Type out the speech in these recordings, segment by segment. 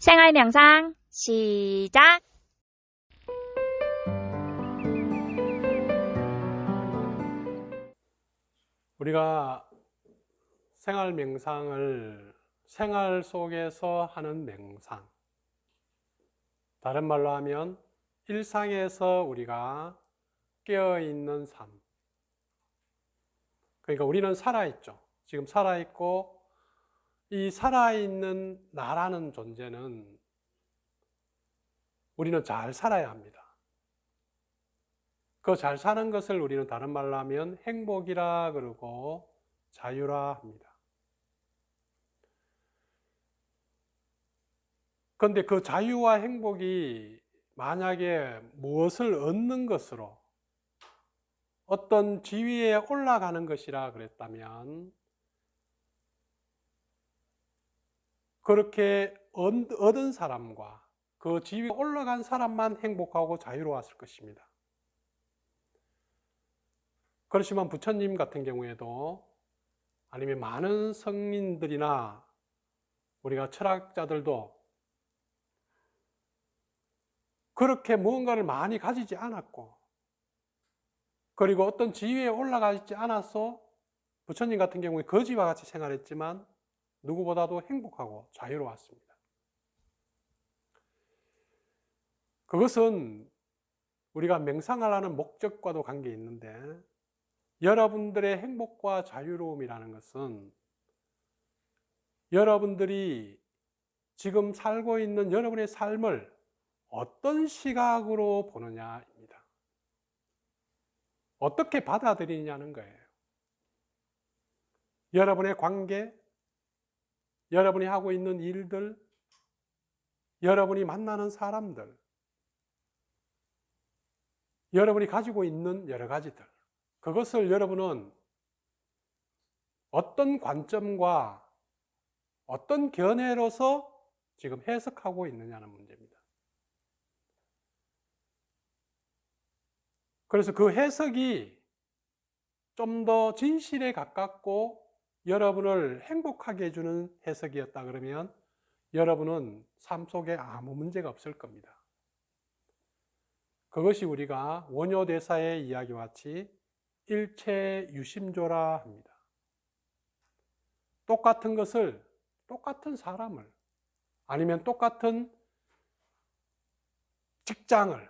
생활 명상 시작. 우리가 생활 명상을 생활 속에서 하는 명상, 다른 말로 하면 일상에서 우리가 깨어있는 삶. 그러니까 우리는 살아있죠. 지금 살아있고, 이 살아있는 나라는 존재는 우리는 잘 살아야 합니다. 그 잘 사는 것을 우리는 다른 말로 하면 행복이라 그러고 자유라 합니다. 그런데 그 자유와 행복이 만약에 무엇을 얻는 것으로 어떤 지위에 올라가는 것이라 그랬다면 그렇게 얻은 사람과 그 지위에 올라간 사람만 행복하고 자유로웠을 것입니다. 그렇지만 부처님 같은 경우에도 아니면 많은 성인들이나 우리가 철학자들도 그렇게 무언가를 많이 가지지 않았고, 그리고 어떤 지위에 올라가 있지 않아서 부처님 같은 경우에 거지와 같이 생활했지만 누구보다도 행복하고 자유로웠습니다. 그것은 우리가 명상하라는 목적과도 관계 있는데, 여러분들의 행복과 자유로움이라는 것은 여러분들이 지금 살고 있는 여러분의 삶을 어떤 시각으로 보느냐입니다. 어떻게 받아들이냐는 거예요. 여러분의 관계, 여러분이 하고 있는 일들, 여러분이 만나는 사람들, 여러분이 가지고 있는 여러 가지들, 그것을 여러분은 어떤 관점과 어떤 견해로서 지금 해석하고 있느냐는 문제입니다. 그래서 그 해석이 좀 더 진실에 가깝고 여러분을 행복하게 해주는 해석이었다 그러면 여러분은 삶 속에 아무 문제가 없을 겁니다. 그것이 우리가 원효대사의 이야기와 같이 일체유심조라 합니다. 똑같은 것을, 똑같은 사람을, 아니면 똑같은 직장을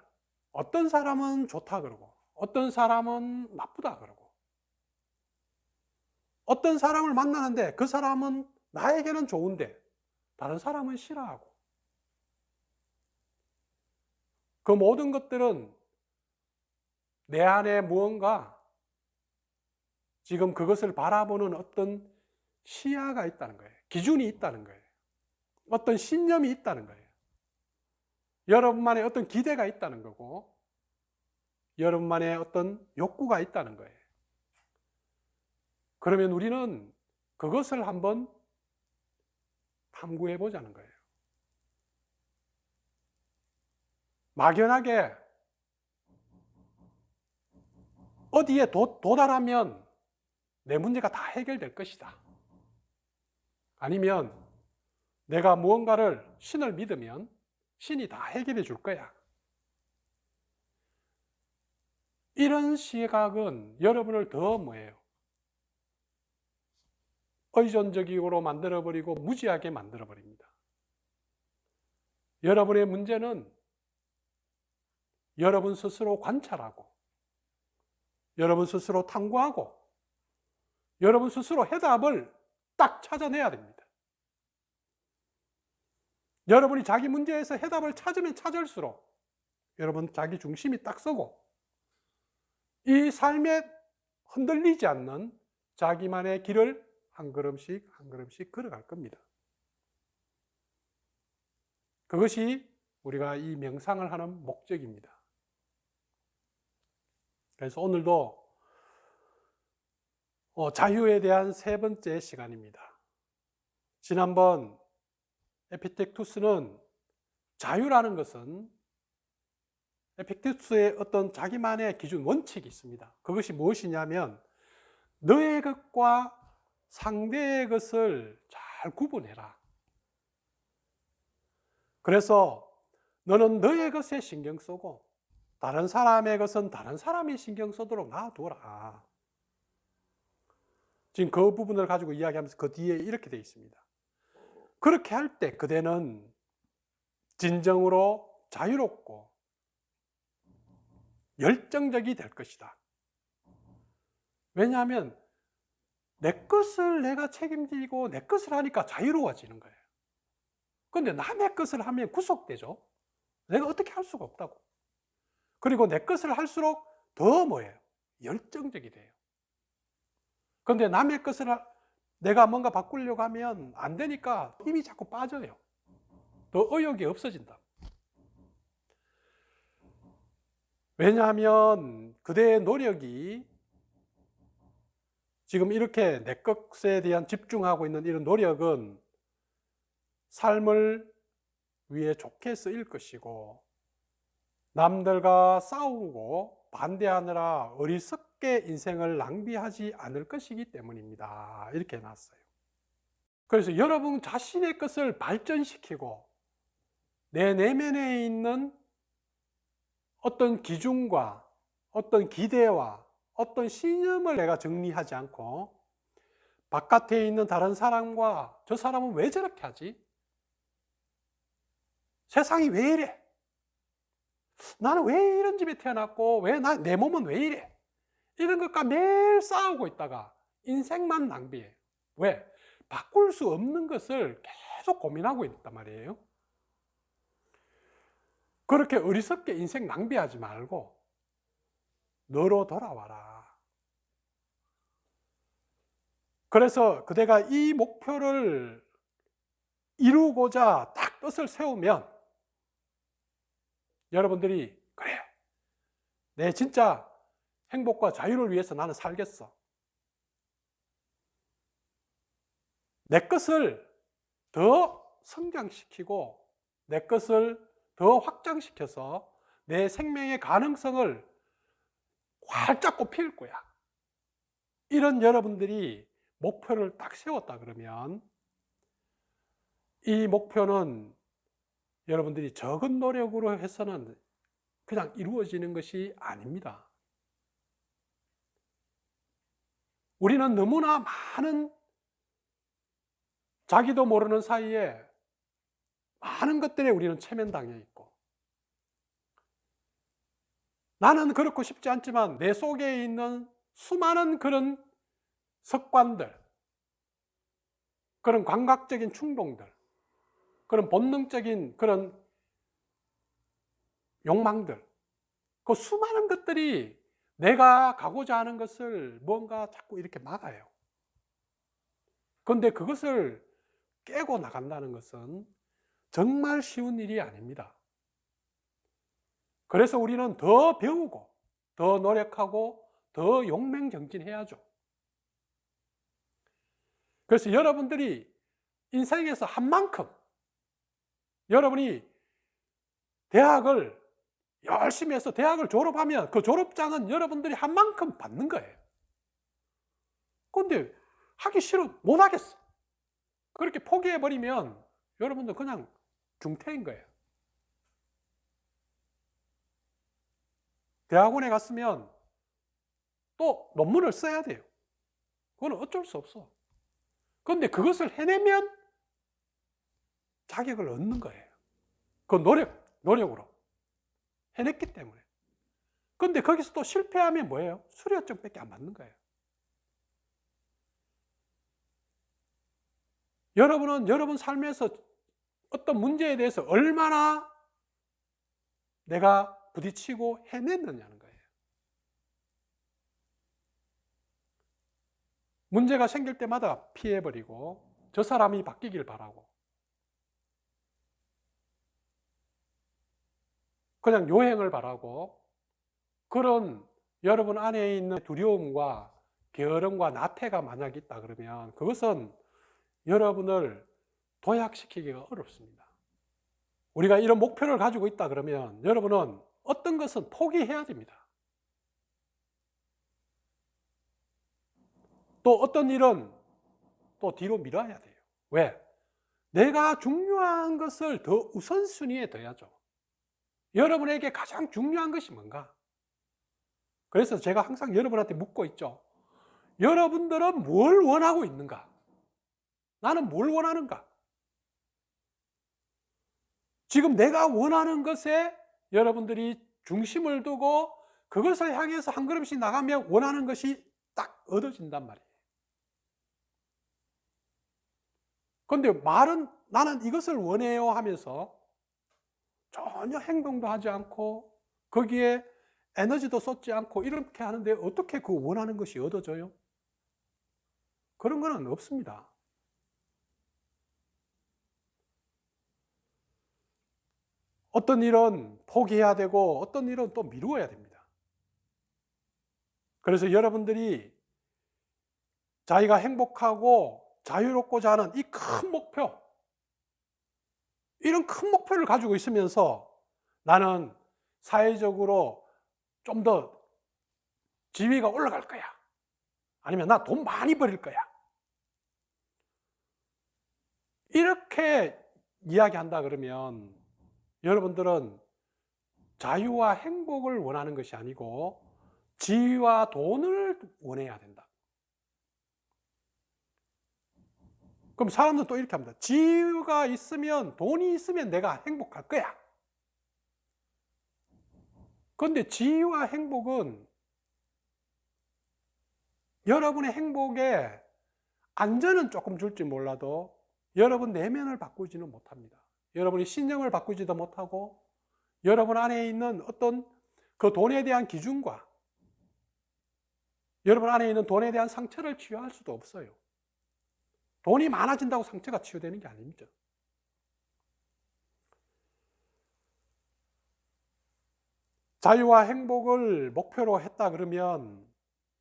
어떤 사람은 좋다 그러고 어떤 사람은 나쁘다 그러고 어떤 사람을 만나는데 그 사람은 나에게는 좋은데 다른 사람은 싫어하고, 그 모든 것들은 내 안에 무언가 지금 그것을 바라보는 어떤 시야가 있다는 거예요. 기준이 있다는 거예요. 어떤 신념이 있다는 거예요. 여러분만의 어떤 기대가 있다는 거고 여러분만의 어떤 욕구가 있다는 거예요. 그러면 우리는 그것을 한번 탐구해 보자는 거예요. 막연하게 어디에 도달하면 내 문제가 다 해결될 것이다. 아니면 내가 무언가를 신을 믿으면 신이 다 해결해 줄 거야. 이런 시각은 여러분을 더 뭐예요? 의존적으로 만들어버리고 무지하게 만들어버립니다. 여러분의 문제는 여러분 스스로 관찰하고 여러분 스스로 탐구하고 여러분 스스로 해답을 딱 찾아내야 됩니다. 여러분이 자기 문제에서 해답을 찾으면 찾을수록 여러분 자기 중심이 딱 서고 이 삶에 흔들리지 않는 자기만의 길을 한 걸음씩 한 걸음씩 걸어갈 겁니다. 그것이 우리가 이 명상을 하는 목적입니다. 그래서 오늘도 자유에 대한 세 번째 시간입니다. 지난번 에피텍투스는 자유라는 것은 에피텍투스의 어떤 자기만의 기준, 원칙이 있습니다. 그것이 무엇이냐면 너의 것과 상대의 것을 잘 구분해라. 그래서 너는 너의 것에 신경 쓰고 다른 사람의 것은 다른 사람이 신경 쓰도록 놔둬라. 지금 그 부분을 가지고 이야기하면서 그 뒤에 이렇게 되어 있습니다. 그렇게 할 때 그대는 진정으로 자유롭고 열정적이 될 것이다. 왜냐하면 내 것을 내가 책임지고 내 것을 하니까 자유로워지는 거예요. 그런데 남의 것을 하면 구속되죠. 내가 어떻게 할 수가 없다고. 그리고 내 것을 할수록 더 뭐예요? 열정적이 돼요. 그런데 남의 것을 내가 뭔가 바꾸려고 하면 안 되니까 힘이 자꾸 빠져요. 더 의욕이 없어진다. 왜냐하면 그대의 노력이 지금 이렇게 내 것에 대한 집중하고 있는 이런 노력은 삶을 위해 좋게 쓰일 것이고 남들과 싸우고 반대하느라 어리석게 인생을 낭비하지 않을 것이기 때문입니다. 이렇게 해놨어요. 그래서 여러분 자신의 것을 발전시키고 내 내면에 있는 어떤 기준과 어떤 기대와 어떤 신념을 내가 정리하지 않고 바깥에 있는 다른 사람과 저 사람은 왜 저렇게 하지? 세상이 왜 이래? 나는 왜 이런 집에 태어났고 내 몸은 왜 이래? 이런 것과 매일 싸우고 있다가 인생만 낭비해. 왜? 바꿀 수 없는 것을 계속 고민하고 있단 말이에요. 그렇게 어리석게 인생 낭비하지 말고 너로 돌아와라. 그래서 그대가 이 목표를 이루고자 딱 뜻을 세우면 여러분들이 그래, 내 진짜 행복과 자유를 위해서 나는 살겠어. 내 것을 더 성장시키고 내 것을 더 확장시켜서 내 생명의 가능성을 활짝 꽃필 거야. 이런 여러분들이 목표를 딱 세웠다 그러면 이 목표는 여러분들이 적은 노력으로 해서는 그냥 이루어지는 것이 아닙니다. 우리는 너무나 많은 자기도 모르는 사이에 많은 것들에 우리는 체면당해 있고 나는 그렇고 싶지 않지만 내 속에 있는 수많은 그런 습관들, 그런 감각적인 충동들, 그런 본능적인 그런 욕망들, 그 수많은 것들이 내가 가고자 하는 것을 뭔가 자꾸 이렇게 막아요. 그런데 그것을 깨고 나간다는 것은 정말 쉬운 일이 아닙니다. 그래서 우리는 더 배우고 더 노력하고 더 용맹정진해야죠. 그래서 여러분들이 인생에서 한 만큼 여러분이 대학을 열심히 해서 대학을 졸업하면 그 졸업장은 여러분들이 한 만큼 받는 거예요. 그런데 하기 싫어 못 하겠어. 그렇게 포기해버리면 여러분들 그냥 중퇴인 거예요. 대학원에 갔으면 또 논문을 써야 돼요. 그건 어쩔 수 없어. 그런데 그것을 해내면 자격을 얻는 거예요. 그 노력으로 해냈기 때문에. 그런데 거기서 또 실패하면 뭐예요? 수료증밖에 안 받는 거예요. 여러분은 여러분 삶에서 어떤 문제에 대해서 얼마나 내가 부딪히고 해냈느냐는 거예요. 문제가 생길 때마다 피해버리고 저 사람이 바뀌길 바라고 그냥 요행을 바라고 그런 여러분 안에 있는 두려움과 게으름과 나태가 만약 있다 그러면 그것은 여러분을 도약시키기가 어렵습니다. 우리가 이런 목표를 가지고 있다 그러면 여러분은 어떤 것은 포기해야 됩니다. 또 어떤 일은 또 뒤로 밀어야 돼요. 왜? 내가 중요한 것을 더 우선순위에 둬야죠. 여러분에게 가장 중요한 것이 뭔가? 그래서 제가 항상 여러분한테 묻고 있죠. 여러분들은 뭘 원하고 있는가? 나는 뭘 원하는가? 지금 내가 원하는 것에 여러분들이 중심을 두고 그것을 향해서 한 걸음씩 나가면 원하는 것이 딱 얻어진단 말이에요. 그런데 말은 나는 이것을 원해요 하면서 전혀 행동도 하지 않고 거기에 에너지도 쏟지 않고 이렇게 하는데 어떻게 그 원하는 것이 얻어져요? 그런 거는 없습니다. 어떤 일은 포기해야 되고 어떤 일은 또 미루어야 됩니다. 그래서 여러분들이 자기가 행복하고 자유롭고자 하는 이 큰 목표, 이런 큰 목표를 가지고 있으면서 나는 사회적으로 좀 더 지위가 올라갈 거야. 아니면 나 돈 많이 벌일 거야. 이렇게 이야기한다 그러면 여러분들은 자유와 행복을 원하는 것이 아니고 지위와 돈을 원해야 된다. 그럼 사람들은 또 이렇게 합니다. 지위가 있으면, 돈이 있으면 내가 행복할 거야. 그런데 지위와 행복은 여러분의 행복에 안전은 조금 줄지 몰라도 여러분 내면을 바꾸지는 못합니다. 여러분이 신념을 바꾸지도 못하고 여러분 안에 있는 어떤 그 돈에 대한 기준과 여러분 안에 있는 돈에 대한 상처를 치유할 수도 없어요. 돈이 많아진다고 상처가 치유되는 게 아닙니다. 자유와 행복을 목표로 했다 그러면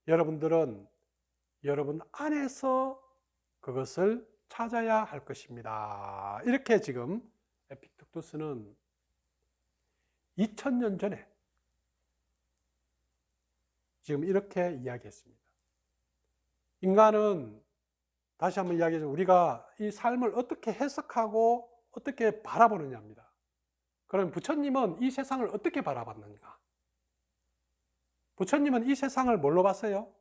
여러분들은 여러분 안에서 그것을 찾아야 할 것입니다. 이렇게 지금 에픽테투스는 2000년 전에 지금 이렇게 이야기했습니다. 인간은 다시 한번 이야기해서 우리가 이 삶을 어떻게 해석하고 어떻게 바라보느냐입니다. 그럼 부처님은 이 세상을 어떻게 바라봤는가? 부처님은 이 세상을 뭘로 봤어요?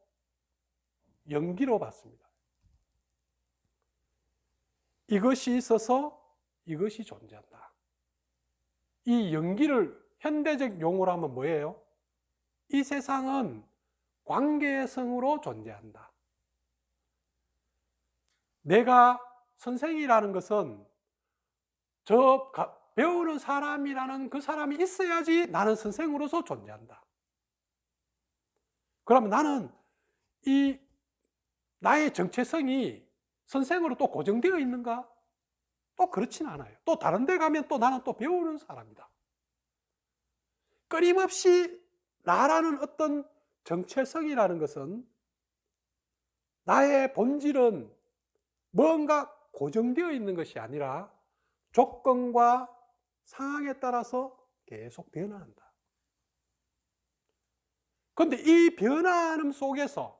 연기로 봤습니다. 이것이 있어서 이것이 존재한다. 이 연기를 현대적 용어로 하면 뭐예요? 이 세상은 관계성으로 존재한다. 내가 선생이라는 것은 저 배우는 사람이라는 그 사람이 있어야지 나는 선생으로서 존재한다. 그러면 나는 이 나의 정체성이 선생으로 또 고정되어 있는가? 또 그렇지는 않아요. 또 다른 데 가면 또 나는 또 배우는 사람이다. 끊임없이 나라는 어떤 정체성이라는 것은 나의 본질은 뭔가 고정되어 있는 것이 아니라 조건과 상황에 따라서 계속 변화한다. 그런데 이 변화하는 속에서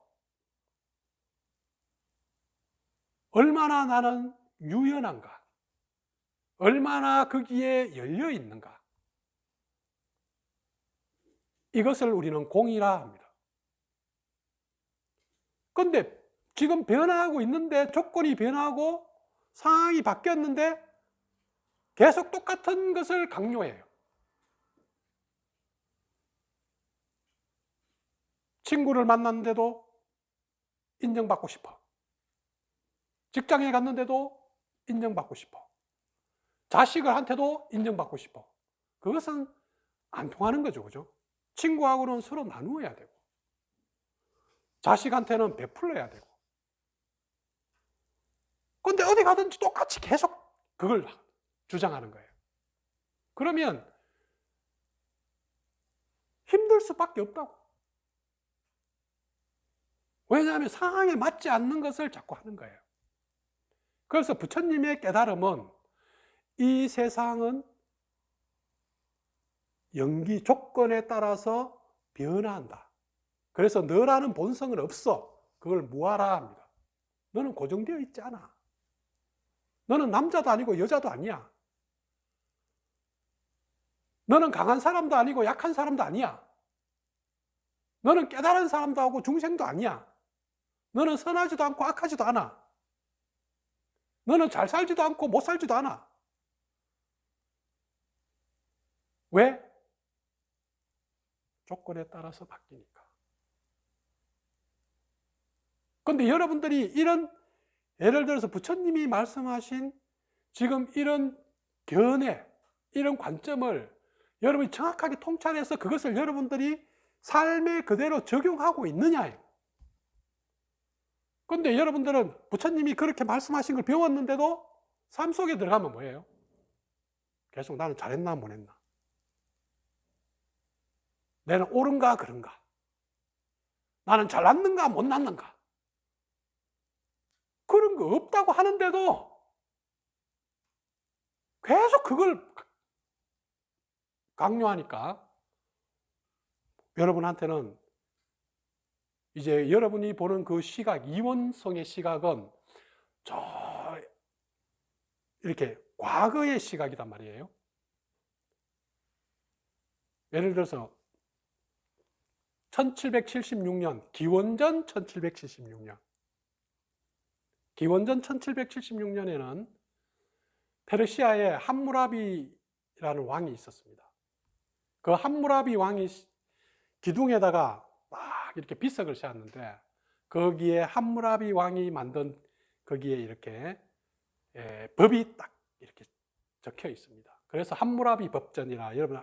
얼마나 나는 유연한가? 얼마나 거기에 열려 있는가? 이것을 우리는 공이라 합니다. 그런데 지금 변화하고 있는데 조건이 변하고 상황이 바뀌었는데 계속 똑같은 것을 강요해요. 친구를 만났는데도 인정받고 싶어. 직장에 갔는데도 인정받고 싶어. 자식한테도 인정받고 싶어. 그것은 안 통하는 거죠. 그죠? 친구하고는 서로 나누어야 되고, 자식한테는 베풀어야 되고. 그런데 어디 가든지 똑같이 계속 그걸 주장하는 거예요. 그러면 힘들 수밖에 없다고. 왜냐하면 상황에 맞지 않는 것을 자꾸 하는 거예요. 그래서 부처님의 깨달음은 이 세상은 연기 조건에 따라서 변화한다. 그래서 너라는 본성은 없어. 그걸 무하라 합니다. 너는 고정되어 있지 않아. 너는 남자도 아니고 여자도 아니야. 너는 강한 사람도 아니고 약한 사람도 아니야. 너는 깨달은 사람도 하고 중생도 아니야. 너는 선하지도 않고 악하지도 않아. 너는 잘 살지도 않고 못 살지도 않아. 왜? 조건에 따라서 바뀌니까. 그런데 여러분들이 이런, 예를 들어서 부처님이 말씀하신 지금 이런 견해, 이런 관점을 여러분이 정확하게 통찰해서 그것을 여러분들이 삶에 그대로 적용하고 있느냐예요. 그런데 여러분들은 부처님이 그렇게 말씀하신 걸 배웠는데도 삶 속에 들어가면 뭐예요? 계속 나는 잘했나 못했나? 내는 옳은가 그른가? 나는 잘났는가 못났는가? 그런 거 없다고 하는데도 계속 그걸 강요하니까 여러분한테는 이제 여러분이 보는 그 시각, 이원성의 시각은 저 이렇게 과거의 시각이란 말이에요. 예를 들어서 1776년, 기원전 1776년. 기원전 1776년에는 페르시아에 함무라비라는 왕이 있었습니다. 그 함무라비 왕이 기둥에다가 막 이렇게 비석을 세웠는데 거기에 함무라비 왕이 만든 거기에 이렇게 법이 딱 이렇게 적혀 있습니다. 그래서 함무라비 법전이나 여러분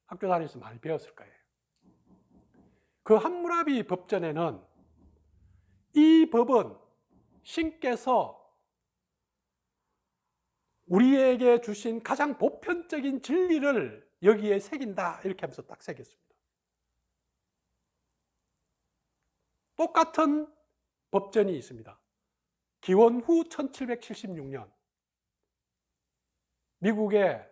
학교 다니면서 많이 배웠을 거예요. 그 함무라비 법전에는 이 법은 신께서 우리에게 주신 가장 보편적인 진리를 여기에 새긴다 이렇게 하면서 딱 새겼습니다. 똑같은 법전이 있습니다. 기원 후 1776년 미국의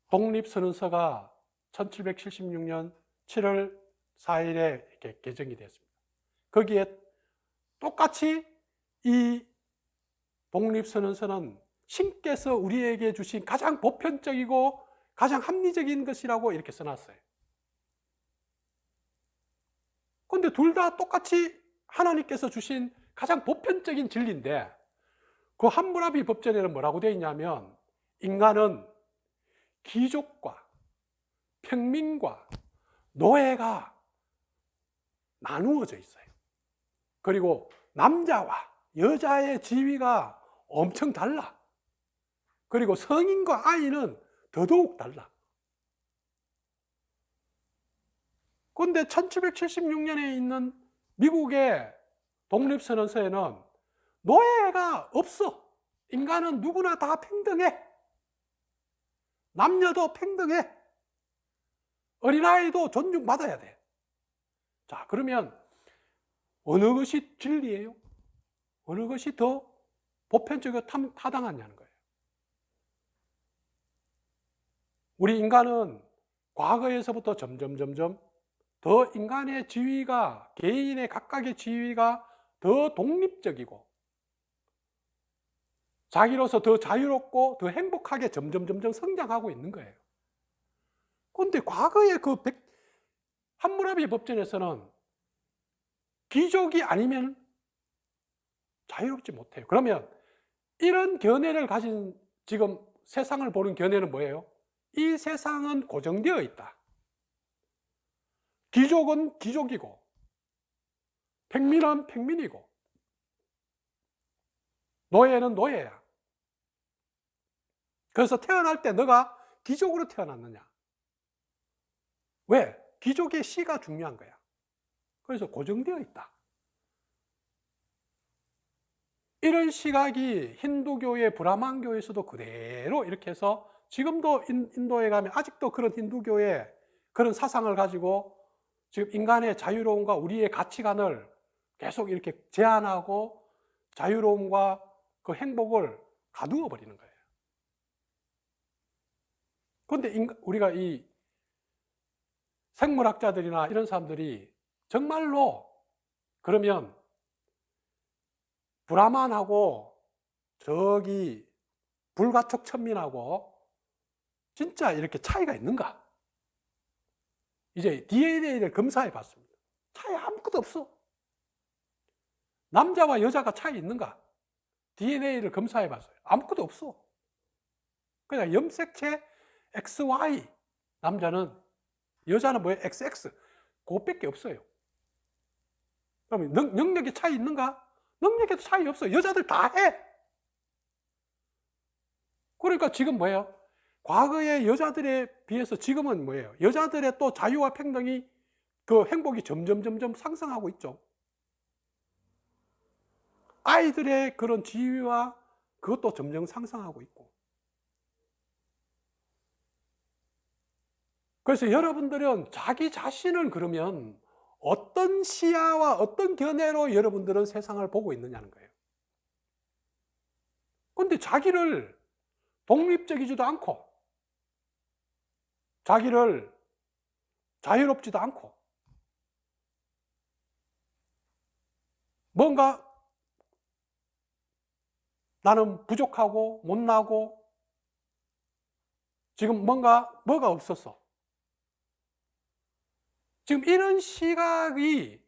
독립선언서가 1776년 7월 4일에 이렇게 개정이 됐습니다. 거기에 똑같이 이 독립선언서는 신께서 우리에게 주신 가장 보편적이고 가장 합리적인 것이라고 이렇게 써놨어요. 그런데 둘 다 똑같이 하나님께서 주신 가장 보편적인 진리인데 그 함무라비 법전에는 뭐라고 되어 있냐면 인간은 귀족과 평민과 노예가 나누어져 있어요. 그리고 남자와 여자의 지위가 엄청 달라. 그리고 성인과 아이는 더더욱 달라. 그런데 1776년에 있는 미국의 독립선언서에는 노예가 없어. 인간은 누구나 다 평등해. 남녀도 평등해. 어린아이도 존중받아야 돼. 자, 그러면 어느 것이 진리예요? 어느 것이 더 보편적이고 타당하냐는 거예요. 우리 인간은 과거에서부터 점점 더 인간의 지위가, 개인의 각각의 지위가 더 독립적이고 자기로서 더 자유롭고 더 행복하게 점점 성장하고 있는 거예요. 그런데 과거의 그 함무라비 법전에서는 귀족이 아니면 자유롭지 못해요. 그러면 이런 견해를 가진 지금 세상을 보는 견해는 뭐예요? 이 세상은 고정되어 있다. 귀족은 귀족이고 평민은 평민이고 노예는 노예야. 그래서 태어날 때 너가 귀족으로 태어났느냐? 왜? 귀족의 씨가 중요한 거야. 그래서 고정되어 있다. 이런 시각이 힌두교의 브라만교에서도 그대로 이렇게 해서 지금도 인도에 가면 아직도 그런 힌두교의 그런 사상을 가지고 지금 인간의 자유로움과 우리의 가치관을 계속 이렇게 제한하고 자유로움과 그 행복을 가두어 버리는 거예요. 그런데 우리가 이 생물학자들이나 이런 사람들이 정말로 그러면 브라만하고 저기 불가촉 천민하고 진짜 이렇게 차이가 있는가? 이제 DNA를 검사해 봤습니다. 차이 아무것도 없어. 남자와 여자가 차이 있는가? DNA를 검사해 봤어요. 아무것도 없어. 그냥 염색체 XY, 남자는, 여자는 뭐예요? XX. 그것밖에 없어요. 그러면 능력에 차이 있는가? 능력에도 차이 없어. 여자들 다 해. 그러니까 지금 뭐예요? 과거의 여자들에 비해서 지금은 뭐예요? 여자들의 또 자유와 평등이, 그 행복이 점점 상승하고 있죠. 아이들의 그런 지위와 그것도 점점 상승하고 있고. 그래서 여러분들은 자기 자신을 그러면 어떤 시야와 어떤 견해로 여러분들은 세상을 보고 있느냐는 거예요. 그런데 자기를 독립적이지도 않고, 자기를 자유롭지도 않고, 뭔가 나는 부족하고 못나고 지금 뭐가 없었어. 지금 이런 시각이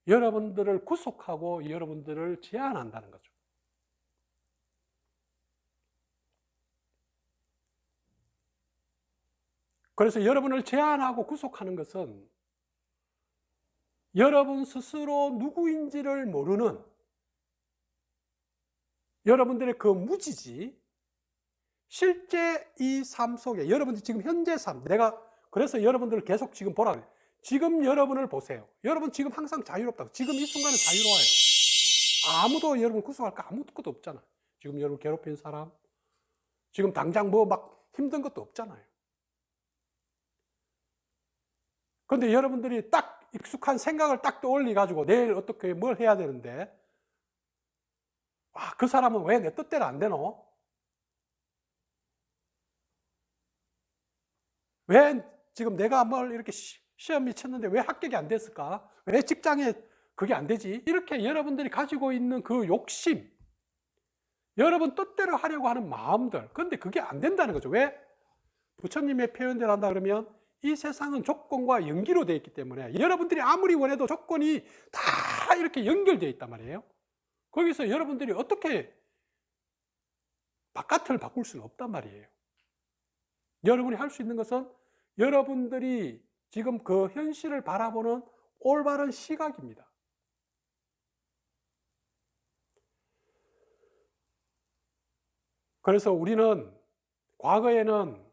여러분들을 구속하고 여러분들을 제한한다는 거죠. 그래서 여러분을 제한하고 구속하는 것은 여러분 스스로 누구인지를 모르는 여러분들의 그 무지지, 실제 이 삶 속에 여러분들 지금 현재 삶, 내가 그래서 여러분들을 계속 지금 보라 그래요. 지금 여러분을 보세요. 여러분 지금 항상 자유롭다고. 지금 이 순간은 자유로워요. 아무도 여러분 구속할 거 아무것도 없잖아요. 지금 여러분 괴롭힌 사람, 지금 당장 뭐 막 힘든 것도 없잖아요. 그런데 여러분들이 딱 익숙한 생각을 딱 떠올리 가지고 내일 어떻게 뭘 해야 되는데, 아, 그 사람은 왜 내 뜻대로 안 되노? 왜 지금 내가 뭘 이렇게 시험이 쳤는데 왜 합격이 안 됐을까? 왜 직장에 그게 안 되지? 이렇게 여러분들이 가지고 있는 그 욕심, 여러분 뜻대로 하려고 하는 마음들, 그런데 그게 안 된다는 거죠. 왜? 부처님의 표현대로 한다 그러면 이 세상은 조건과 연기로 되어 있기 때문에 여러분들이 아무리 원해도 조건이 다 이렇게 연결되어 있단 말이에요. 거기서 여러분들이 어떻게 바깥을 바꿀 수는 없단 말이에요. 여러분이 할 수 있는 것은 여러분들이 지금 그 현실을 바라보는 올바른 시각입니다. 그래서 우리는 과거에는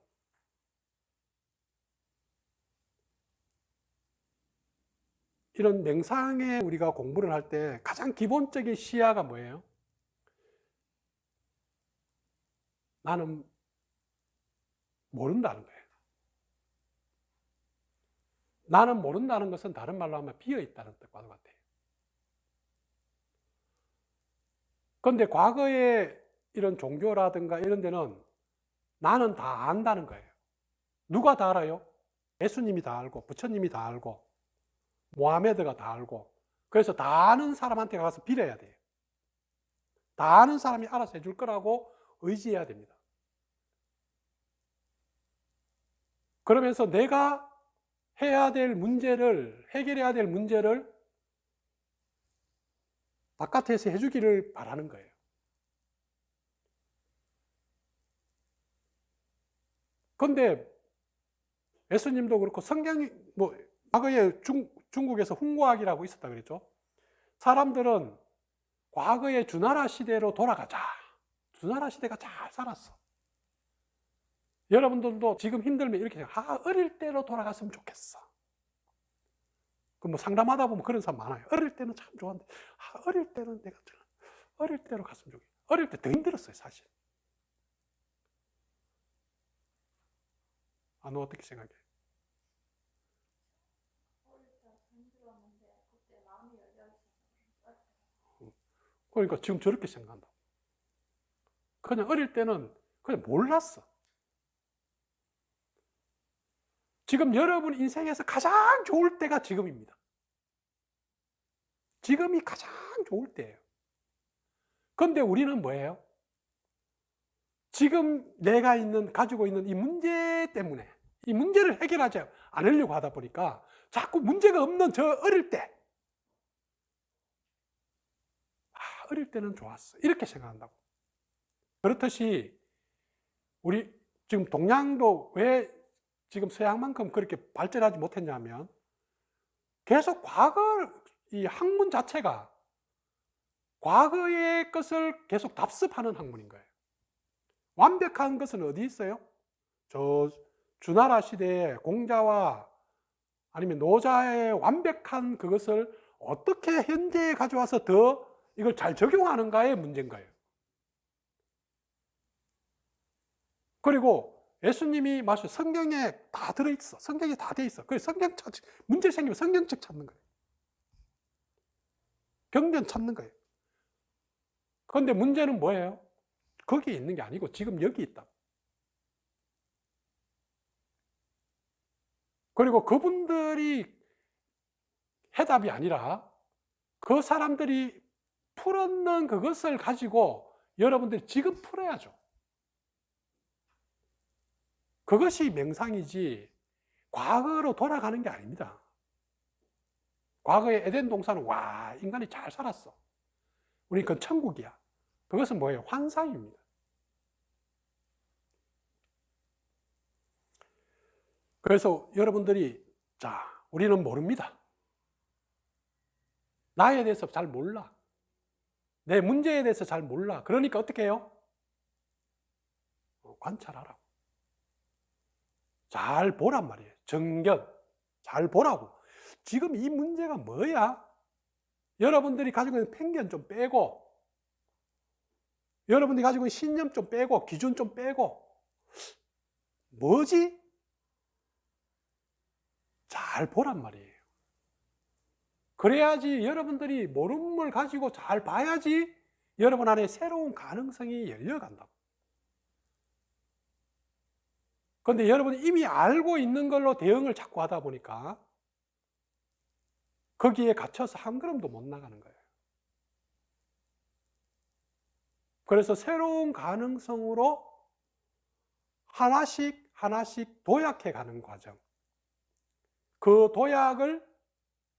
이런 명상에 우리가 공부를 할 때 가장 기본적인 시야가 뭐예요? 나는 모른다는 거예요. 나는 모른다는 것은 다른 말로 하면 비어있다는 뜻과 같아요. 그런데 과거에 이런 종교라든가 이런 데는 나는 다 안다는 거예요. 누가 다 알아요? 예수님이 다 알고, 부처님이 다 알고, 모하메드가 다 알고. 그래서 다 아는 사람한테 가서 빌어야 돼요. 다 아는 사람이 알아서 해줄 거라고 의지해야 됩니다. 그러면서 내가 해야 될 문제를, 해결해야 될 문제를 바깥에서 해주기를 바라는 거예요. 그런데 예수님도 그렇고 성경이 뭐 과거에 중국에서 훈구학이라고 있었다 그랬죠. 사람들은 과거의 주나라 시대로 돌아가자. 주나라 시대가 잘 살았어. 여러분들도 지금 힘들면 이렇게 생각해요. 어릴 때로 돌아갔으면 좋겠어. 그 뭐 상담하다 보면 그런 사람 많아요. 어릴 때는 참 좋았는데, 어릴 때는 내가 어릴 때로 갔으면 좋겠어. 어릴 때 더 힘들었어요, 사실. 너 어떻게 생각해? 그러니까 지금 저렇게 생각한다. 그냥 어릴 때는 그냥 몰랐어. 지금 여러분 인생에서 가장 좋을 때가 지금입니다. 지금이 가장 좋을 때예요. 그런데 우리는 뭐예요? 지금 내가 가지고 있는 이 문제 때문에 이 문제를 해결하지 않으려고 하다 보니까 자꾸 문제가 없는 저 어릴 때, 어릴 때는 좋았어, 이렇게 생각한다고. 그렇듯이 우리 지금 동양도 왜 지금 서양만큼 그렇게 발전하지 못했냐면 계속 이 학문 자체가 과거의 것을 계속 답습하는 학문인 거예요. 완벽한 것은 어디 있어요? 저 주나라 시대의 공자와 아니면 노자의 완벽한 그것을 어떻게 현재에 가져와서 더 이걸 잘 적용하는가의 문제인 거예요. 그리고 예수님이 말씀 성경에 다 들어있어. 성경에 다 돼 있어. 그래서 문제 생기면 성경책 찾는 거예요. 경전 찾는 거예요. 그런데 문제는 뭐예요? 거기에 있는 게 아니고 지금 여기 있다. 그리고 그분들이 해답이 아니라 그 사람들이 풀었는 그것을 가지고 여러분들이 지금 풀어야죠. 그것이 명상이지 과거로 돌아가는 게 아닙니다. 과거의 에덴 동산은 와, 인간이 잘 살았어. 우리 그건 천국이야. 그것은 뭐예요? 환상입니다. 그래서 여러분들이 우리는 모릅니다. 나에 대해서 잘 몰라. 내 문제에 대해서 잘 몰라. 그러니까 어떻게 해요? 관찰하라고. 잘 보란 말이에요. 정견. 잘 보라고. 지금 이 문제가 뭐야? 여러분들이 가지고 있는 편견 좀 빼고, 여러분들이 가지고 있는 신념 좀 빼고, 기준 좀 빼고, 뭐지? 잘 보란 말이에요. 그래야지 여러분들이 모르는 걸 가지고 잘 봐야지 여러분 안에 새로운 가능성이 열려간다고. 그런데 여러분이 이미 알고 있는 걸로 대응을 자꾸 하다 보니까 거기에 갇혀서 한 걸음도 못 나가는 거예요. 그래서 새로운 가능성으로 하나씩 하나씩 도약해 가는 과정. 그 도약을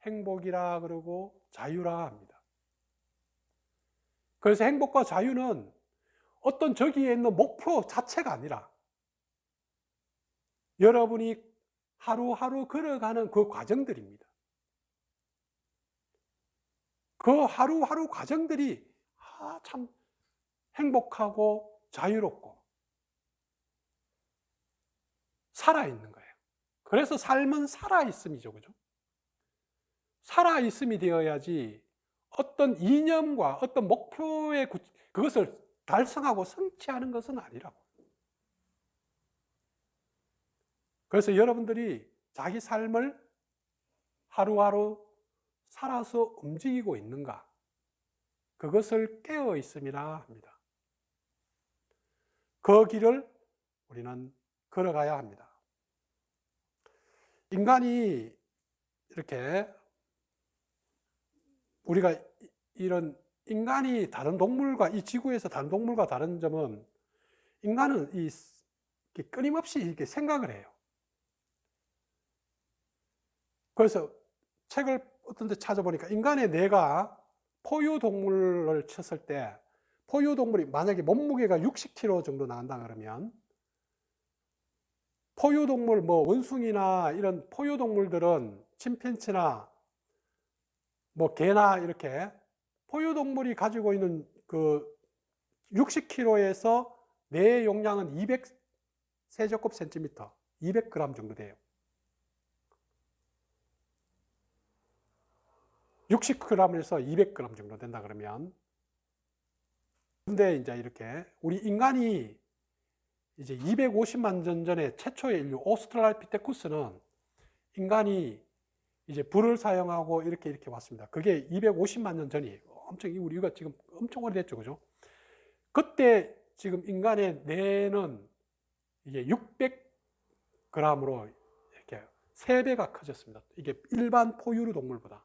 행복이라 그러고 자유라 합니다. 그래서 행복과 자유는 어떤 저기에 있는 목표 자체가 아니라 여러분이 하루하루 걸어가는 그 과정들입니다. 그 하루하루 과정들이 참 행복하고 자유롭고 살아있는 거예요. 그래서 삶은 살아있음이죠. 그죠? 살아있음이 되어야지 어떤 이념과 어떤 목표의 그것을 달성하고 성취하는 것은 아니라고. 그래서 여러분들이 자기 삶을 하루하루 살아서 움직이고 있는가? 그것을 깨어 있음이라 합니다. 그 길을 우리는 걸어가야 합니다. 인간이 이렇게 우리가 이런 인간이 다른 동물과 이 지구에서 다른 동물과 다른 점은 인간은 끊임없이 이렇게 생각을 해요. 그래서 책을 어떤 데 찾아보니까 인간의 뇌가 포유동물을 쳤을 때 포유동물이 만약에 몸무게가 60kg 정도 나간다 그러면 포유동물 원숭이나 이런 포유동물들은 침팬지나 개나 이렇게 포유동물이 가지고 있는 그 60kg에서 뇌의 용량은 200세제곱센티미터, 200g 정도 돼요. 60g에서 200g 정도 된다 그러면, 근데 이제 이렇게 우리 인간이 이제 250만 년 전에 최초의 인류 오스트랄피테쿠스는 인간이 이제 불을 사용하고 이렇게 왔습니다. 그게 250만 년 전이에요. 우리가 지금 엄청 오래됐죠. 그죠? 그때 지금 인간의 뇌는 이게 600g으로 이렇게 3배가 커졌습니다. 이게 일반 포유류 동물보다.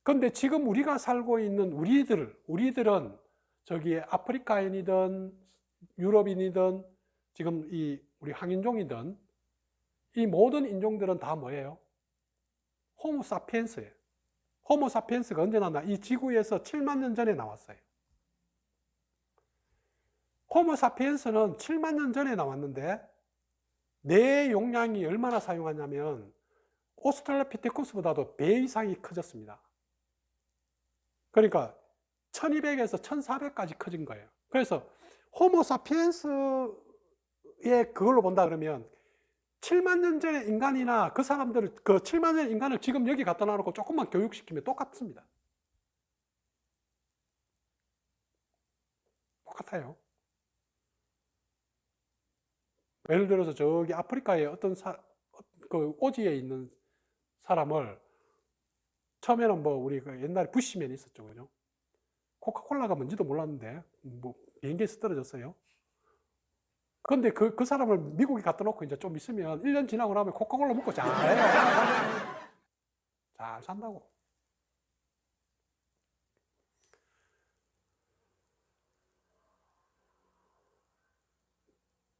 근데 지금 우리가 살고 있는 우리들은 저기 아프리카인이든 유럽인이든 지금 우리 항인종이든 이 모든 인종들은 다 뭐예요? 호모사피엔스예요. 호모사피엔스가 언제 나왔나? 이 지구에서 7만 년 전에 나왔어요. 호모사피엔스는 7만 년 전에 나왔는데 뇌 용량이 얼마나 사용하냐면 오스트랄로피테쿠스보다도 배 이상이 커졌습니다. 그러니까 1200에서 1400까지 커진 거예요. 그래서 호모사피엔스의 그걸로 본다 그러면 7만 년 전의 인간이나 그 사람들을, 그 7만 년 인간을 지금 여기 갖다 놔놓고 조금만 교육시키면 똑같습니다. 똑같아요. 예를 들어서 저기 아프리카의 어떤 그 오지에 있는 사람을 처음에는 뭐 우리 그 옛날에 부시맨 있었죠, 그죠? 코카콜라가 뭔지도 몰랐는데 뭐 비행기에서 떨어졌어요. 그런데 그 사람을 미국에 갖다 놓고 이제 좀 있으면 1년 지나고 나면 코카콜라 먹고 잘해요. 잘 산다고.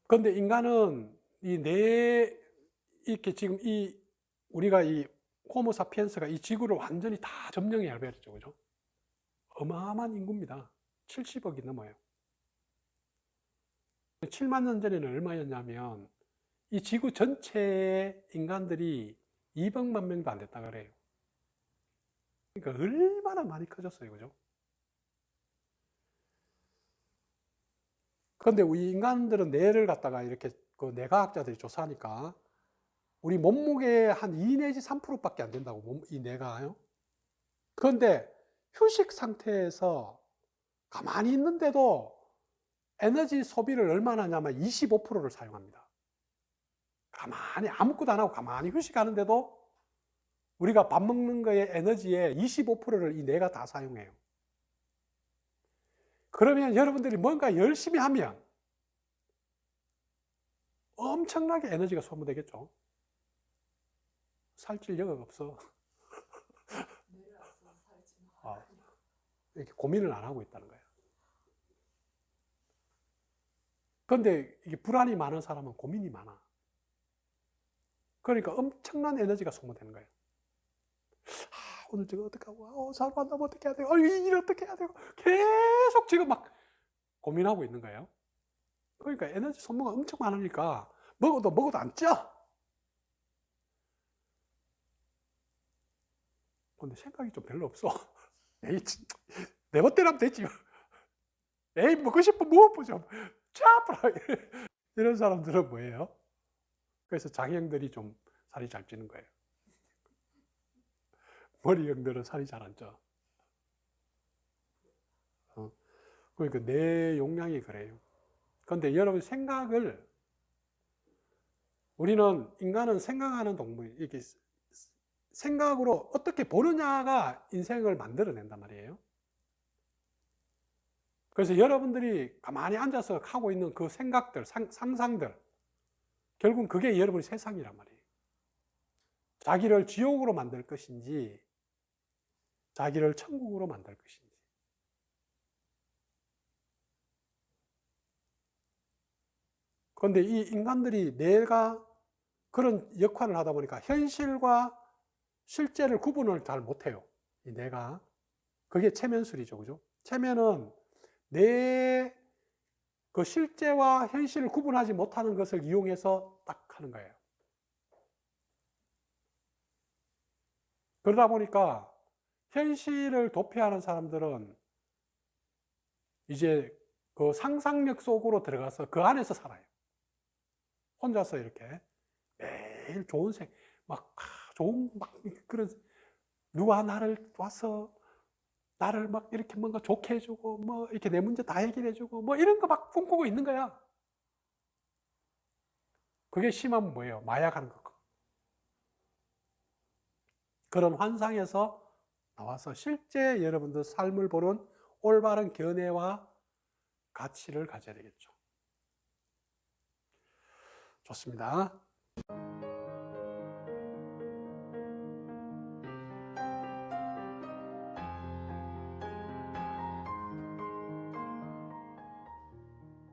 그런데 인간은 이렇게 지금 우리가 이 호모사피엔스가 이 지구를 완전히 다 점령해 버렸죠, 그죠? 어마어마한 인구입니다. 70억이 넘어요. 7만 년 전에는 얼마였냐면 이 지구 전체의 인간들이 200만 명도 안 됐다 그래요. 그러니까 얼마나 많이 커졌어요, 그죠? 그런데 우리 인간들은 뇌를 갖다가 이렇게 그 뇌과학자들이 조사하니까 우리 몸무게의 한 2 내지 3%밖에 안 된다고, 이 뇌가요. 그런데 휴식 상태에서 가만히 있는데도 에너지 소비를 얼마나 하냐면 25%를 사용합니다. 가만히 아무것도 안 하고 가만히 휴식하는데도 우리가 밥 먹는 거의 에너지의 25%를 이 뇌가 다 사용해요. 그러면 여러분들이 뭔가 열심히 하면 엄청나게 에너지가 소모되겠죠. 살찔 여가 없어. 이렇게 고민을 안 하고 있다는 거예요. 그런데 이게 불안이 많은 사람은 고민이 많아. 그러니까 엄청난 에너지가 소모되는 거예요. 오늘 저거 어떻게 하고, 잘 만나면 어떻게 해야 되고, 이 일 어떻게 해야 되고, 계속 지금 막 고민하고 있는 거예요. 그러니까 에너지 소모가 엄청 많으니까 먹어도 안 쪄. 근데 생각이 좀 별로 없어. 에이, 내 멋대로 하면 되지. 에이, 먹고 싶으면 뭐 좀 짜프라. 이런 사람들은 뭐예요? 그래서 장형들이 좀 살이 잘 찌는 거예요. 머리형들은 살이 잘 안 쪄. 그러니까 내 용량이 그래요. 그런데 여러분 인간은 생각하는 동물, 이렇게 생각으로 어떻게 보느냐가 인생을 만들어낸단 말이에요. 그래서 여러분들이 가만히 앉아서 하고 있는 그 생각들, 상상들, 결국은 그게 여러분의 세상이란 말이에요. 자기를 지옥으로 만들 것인지, 자기를 천국으로 만들 것인지. 그런데 이 인간들이 내가 그런 역할을 하다 보니까 현실과 실제를 구분을 잘 못해요. 이 내가. 그게 체면술이죠, 그죠? 체면은 내 그 실제와 현실을 구분하지 못하는 것을 이용해서 딱 하는 거예요. 그러다 보니까 현실을 도피하는 사람들은 이제 그 상상력 속으로 들어가서 그 안에서 살아요. 혼자서 이렇게 매일 좋은 그런, 누가 나를 와서 나를 막 이렇게 뭔가 좋게 해주고, 뭐 이렇게 내 문제 다 해결해주고, 뭐 이런 거 막 꿈꾸고 있는 거야. 그게 심하면 뭐예요? 마약하는 거. 그런 환상에서 나와서 실제 여러분들 삶을 보는 올바른 견해와 가치를 가져야 되겠죠. 좋습니다.